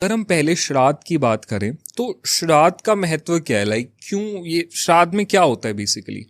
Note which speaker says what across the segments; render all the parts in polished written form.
Speaker 1: अगर हम पहले श्राद्ध की बात करें तो श्राद्ध का महत्व क्या है? लाइक क्यों ये श्राद्ध में क्या होता है बेसिकली?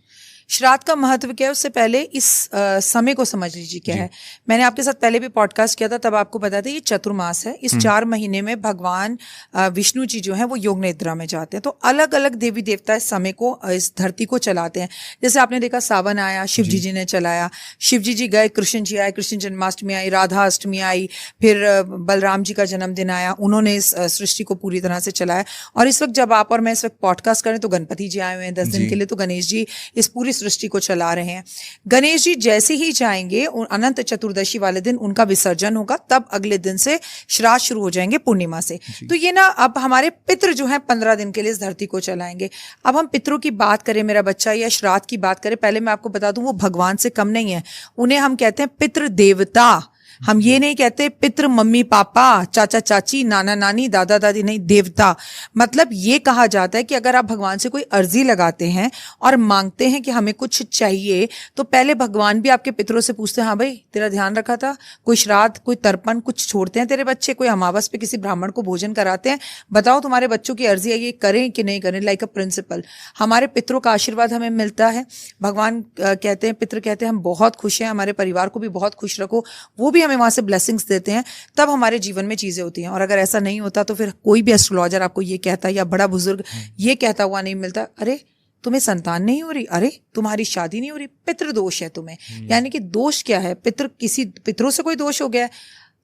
Speaker 2: श्राद्ध का महत्व क्या है, उससे पहले इस समय को समझ लीजिए क्या है। मैंने आपके साथ पहले भी पॉडकास्ट किया था, तब आपको पता था ये चतुर्मास है। इस 4 महीने में भगवान विष्णु जी जो है वो योग निद्रा में जाते हैं। तो अलग अलग देवी देवता इस समय को, इस धरती को चलाते हैं। जैसे आपने देखा सावन आया, शिव जी ने चलाया, शिव जी गए, कृष्ण जी आए, कृष्ण जन्माष्टमी आई, राधा अष्टमी आई, फिर बलराम जी का जन्मदिन आया, उन्होंने इस सृष्टि को पूरी तरह से चलाया। और इस वक्त जब आप और मैं इस वक्त पॉडकास्ट करें तो गणपति जी आए हुए हैं 10 दिन के लिए, तो गणेश जी इस पूरी सृष्टि को चला रहे हैं। गणेश जी जैसे ही जाएंगे, अनंत चतुर्दशी वाले दिन उनका विसर्जन होगा, तब अगले दिन से श्राद्ध शुरू हो जाएंगे पूर्णिमा से। तो ये ना, अब हमारे पितृ जो हैं 15 दिन के लिए इस धरती को चलाएंगे। अब हम पितरों की बात करें मेरा बच्चा, या श्राद्ध की बात करें, पहले मैं आपको बता दूं वो भगवान से कम नहीं है। उन्हें हम कहते हैं पितृ देवता। हम ये नहीं कहते पितृ मम्मी पापा, चाचा चाची, नाना नानी, दादा दादी, नहीं, देवता। मतलब ये कहा जाता है कि अगर आप भगवान से कोई अर्जी लगाते हैं और मांगते हैं कि हमें कुछ चाहिए, तो पहले भगवान भी आपके पितरों से पूछते हैं, हाँ भाई तेरा ध्यान रखा था, कोई श्राद्ध, कोई तर्पण, कुछ छोड़ते हैं तेरे बच्चे, कोई अमावस पे किसी ब्राह्मण को भोजन कराते हैं, बताओ तुम्हारे बच्चों की अर्जी है, ये करें कि नहीं करें। लाइक अ प्रिंसिपल हमारे पितरों का आशीर्वाद हमें मिलता है। भगवान कहते हैं, पितृ कहते हैं हम बहुत खुश हैं, हमारे परिवार को भी बहुत खुश रखो, वो भी हमें वहां से ब्लेसिंग्स देते हैं, तब हमारे जीवन में चीजें होती हैं। और अगर ऐसा नहीं होता तो फिर कोई भी एस्ट्रोलॉजर आपको ये कहता, या बड़ा बुजुर्ग ये कहता हुआ नहीं मिलता, अरे तुम्हें संतान नहीं हो रही, अरे तुम्हारी शादी नहीं हो रही, पितृ दोष है तुम्हें। यानी कि दोष क्या है, किसी पितरों से कोई दोष हो गया है।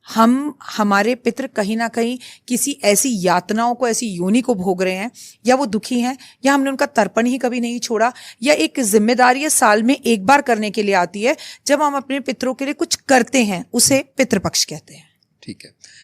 Speaker 2: हमारे पितृ कहीं ना कहीं किसी ऐसी यातनाओं को, ऐसी योनि को भोग रहे हैं, या वो दुखी हैं, या हमने उनका तर्पण ही कभी नहीं छोड़ा, या एक जिम्मेदारी साल में एक बार करने के लिए आती है जब हम अपने पितरों के लिए कुछ करते हैं, उसे पितृपक्ष कहते हैं।
Speaker 1: ठीक है।